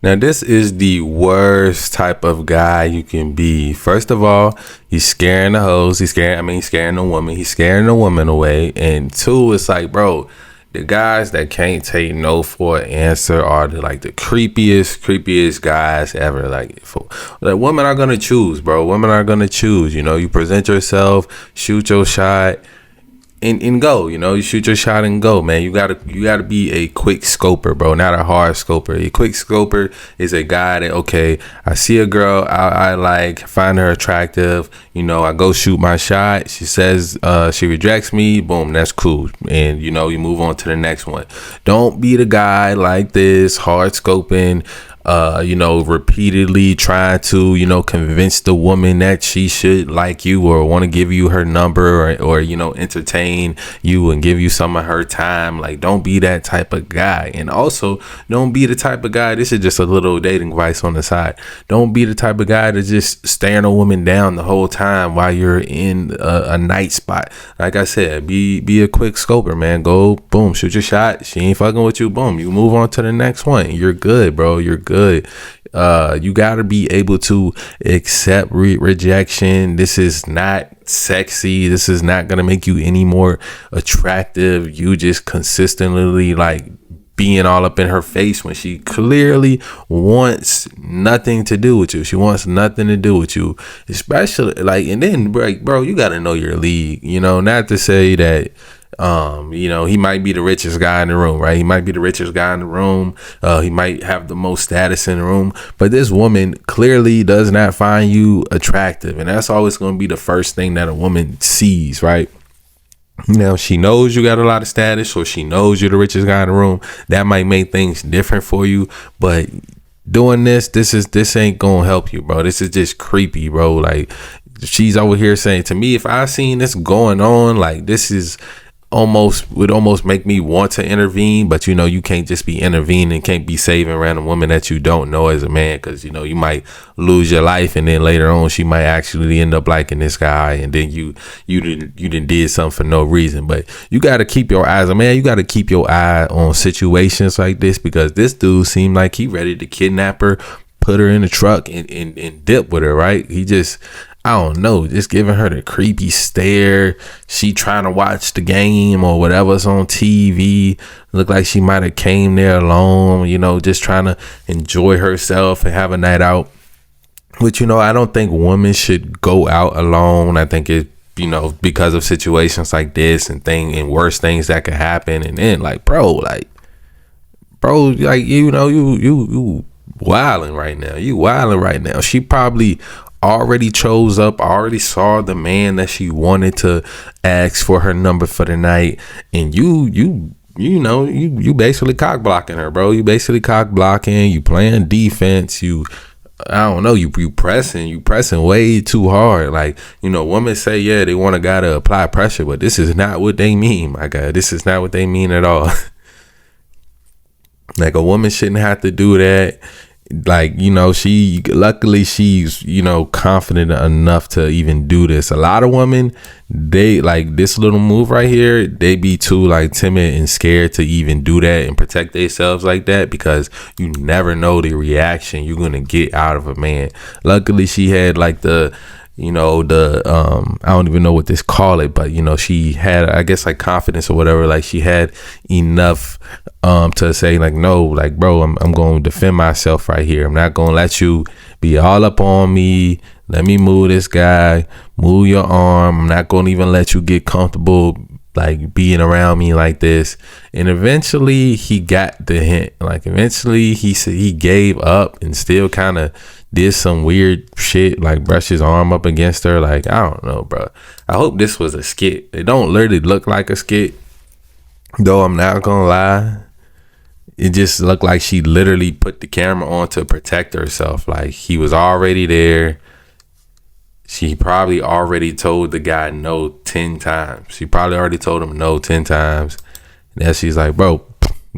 Now, this is the worst type of guy you can be. First of all, he's scaring the hoes. He's scaring the woman. He's scaring the woman away. And two, it's like, bro, the guys that can't take no for an answer are the creepiest guys ever. Like women are gonna choose, bro. Women are gonna choose. You know, you present yourself, shoot your shot, and go. You know, you shoot your shot and go, man. You gotta be a quick scoper, bro, not a hard scoper. A quick scoper is a guy that, okay, I see a girl I like, find her attractive, you know, I go shoot my shot. She says she rejects me, boom, that's cool. And you know, you move on to the next one. Don't be the guy like this, hard scoping, you know, repeatedly trying to, you know, convince the woman that she should like you or want to give you her number or, you know, entertain you and give you some of her time. Like, don't be that type of guy. And also, don't be the type of guy, this is just a little dating advice on the side. Don't be the type of guy to just staring a woman down the whole time while you're in a night spot. Like I said, be a quick scoper, man. Go, boom, shoot your shot. She ain't fucking with you, boom, you move on to the next one. You're good, bro. You're good. You gotta be able to accept rejection. This is not sexy. This is not gonna make you any more attractive. You just consistently like being all up in her face when she clearly wants nothing to do with you. She wants nothing to do with you, especially like, and then bro, you gotta know your league. You know, not to say that you know, he might be the richest guy in the room, right? He might be the richest guy in the room. He might have the most status in the room, but this woman clearly does not find you attractive. And that's always going to be the first thing that a woman sees, right? Now, she knows you got a lot of status, or she knows you're the richest guy in the room. That might make things different for you, but doing this ain't gonna help you, bro. This is just creepy, bro. Like, she's over here saying to me, if I seen this going on, like, this is would almost make me want to intervene. But you know, you can't just be intervening, can't be saving random women that you don't know as a man, because you know, you might lose your life, and then later on she might actually end up liking this guy, and then you didn't did something for no reason. But you got to keep your eyes, man, you got to keep your eye on situations like this, because this dude seemed like he ready to kidnap her, put her in the truck and dip with her, right? He just, I don't know, just giving her the creepy stare. She trying to watch the game or whatever's on TV. Look like she might have came there alone, you know, just trying to enjoy herself and have a night out. Which, you know, I don't think women should go out alone. I think it, you know, because of situations like this and worse things that could happen. And then like, bro, like, you know, you wilding right now. You wilding right now. She probably already already saw the man that she wanted to ask for her number for the night, and you basically cock blocking her, bro. You basically cock blocking, you playing defense, you pressing way too hard. Like, you know, women say, yeah, they want a guy to apply pressure, but this is not what they mean, my guy. This is not what they mean at all. Like, a woman shouldn't have to do that. Like, you know, luckily she's, you know, confident enough to even do this. A lot of women, they like this little move right here, they be too like timid and scared to even do that and protect themselves like that, because you never know the reaction you're gonna get out of a man. Luckily she had like the, the I don't even know what this call it, but she had, I guess, like confidence or whatever. Like she had enough to say like, no, like, bro, I'm going to defend myself right here. I'm not going to let you be all up on me. Let me move this guy, move your arm. I'm not going to even let you get comfortable like being around me like this. And eventually he got the hint. Like eventually he said he gave up and still kind of did some weird shit, like brush his arm up against her. Like, I don't know, bro. I hope this was a skit. It don't literally look like a skit, though. I'm not gonna lie. It just looked like she literally put the camera on to protect herself. Like he was already there. She probably already told the guy no 10 times. She probably already told him no 10 times. And then she's like, bro,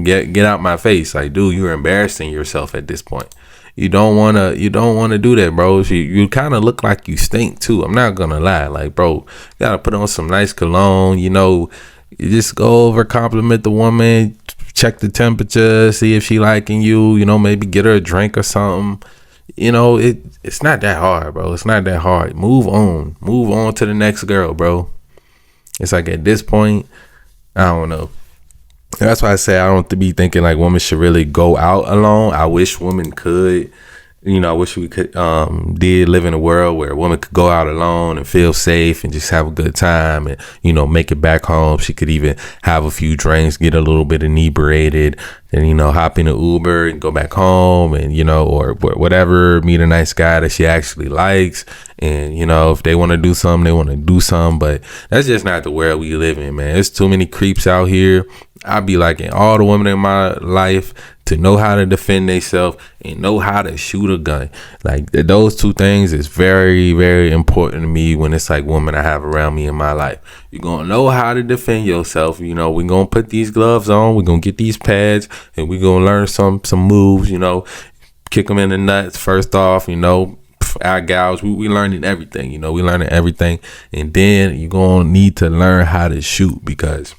get out my face. Like, dude, you're embarrassing yourself at this point. You don't wanna do that, bro. You kind of look like you stink too. I'm not gonna lie. Like, bro, you gotta put on some nice cologne. You just go over, compliment the woman, check the temperature, see if she liking you. Maybe get her a drink or something. It's not that hard, bro. It's not that hard. Move on to the next girl, bro. It's like at this point, I don't know. That's why I say I don't be thinking like women should really go out alone. I wish women could. I wish we could did live in a world where a woman could go out alone and feel safe and just have a good time and, make it back home. She could even have a few drinks, get a little bit inebriated, and, hop in an Uber and go back home and, or whatever, meet a nice guy that she actually likes. And, if they want to do something, they want to do something. But that's just not the world we live in, man. There's too many creeps out here. I be liking all the women in my life to know how to defend themselves and know how to shoot a gun. Like those two things is very, very important to me when it's like women I have around me in my life. You're going to know how to defend yourself. We're going to put these gloves on. We're going to get these pads and we're going to learn some moves, kick them in the nuts first off, our gals, we learning everything, we learning everything. And then you're going to need to learn how to shoot because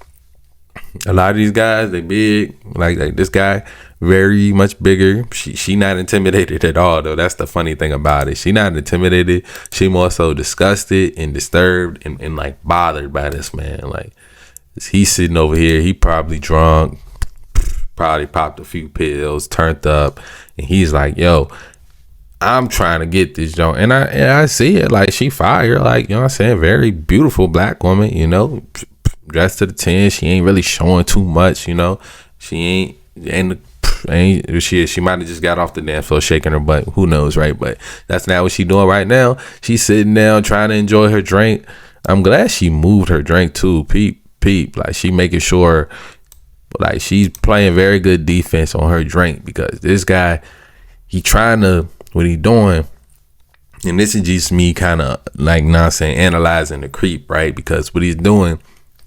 a lot of these guys, they big, like this guy, very much bigger. She not intimidated at all, though. That's the funny thing about it. She not intimidated. She more so disgusted and disturbed and like bothered by this man. Like he's sitting over here, he probably drunk, probably popped a few pills, turned up, and he's like, yo, I'm trying to get this joint. And I see it. Like she fire, like, what I'm saying, very beautiful black woman, dressed to the 10. She ain't really showing too much, she she might have just got off the dance floor shaking her butt, who knows, right? But that's not what she doing right now. She's sitting down trying to enjoy her drink. I'm glad she moved her drink too. Peep, like she making sure like she's playing very good defense on her drink because this guy, what he doing, and this is just me kind of like analyzing the creep, right? Because what he's doing,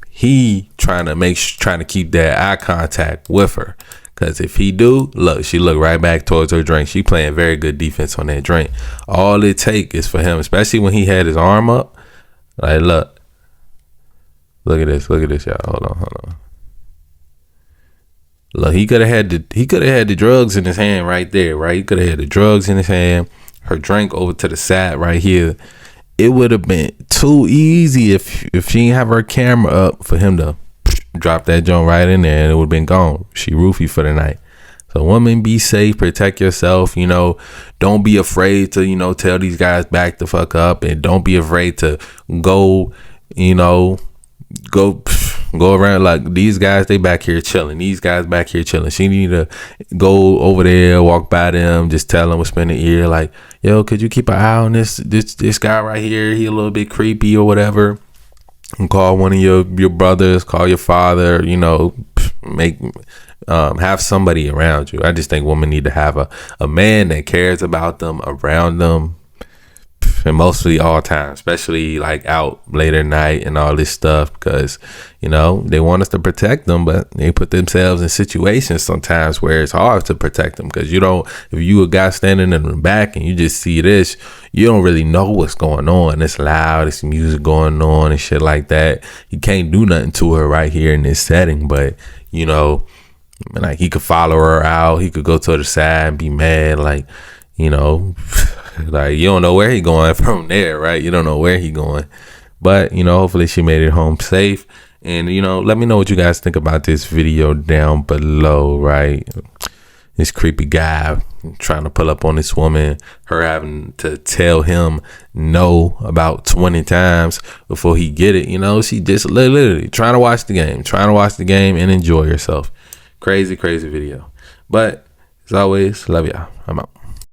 he trying to keep that eye contact with her. Because if he do, look, she look right back towards her drink. She playing very good defense on that drink. All it take is for him, especially when he had his arm up. Like, look at this, y'all. Hold on. Look, he could have had the drugs in his hand right there, right? He could have had the drugs in his hand, her drink over to the side right here. It would have been too easy if she didn't have her camera up for him to drop that joint right in there and it would have been gone. She roofie for the night. So women, be safe, protect yourself, don't be afraid to, tell these guys back the fuck up, and don't be afraid to go around like these guys, they back here chilling. These guys back here chilling. She need to go over there, walk by them, just tell them, whisper in the ear, like, yo, could you keep an eye on this guy right here? He a little bit creepy or whatever. And call one of your brothers, call your father, have somebody around you. I just think women need to have a man that cares about them, around them, and mostly all time, especially like out late at night and all this stuff, because they want us to protect them, but they put themselves in situations sometimes where it's hard to protect them, because if you a guy standing in the back and you just see this, you don't really know what's going on. It's loud, it's music going on and shit like that. You can't do nothing to her right here in this setting, but like he could follow her out, he could go to the side and be mad, like Like, you don't know where he going from there, right? You don't know where he going. But, you know, hopefully she made it home safe. And, you know, let me know what you guys think about this video down below, right? This creepy guy trying to pull up on this woman, her having to tell him no about 20 times before he get it. You know, she just literally trying to watch the game and enjoy herself. Crazy video. But as always, love y'all. I'm out.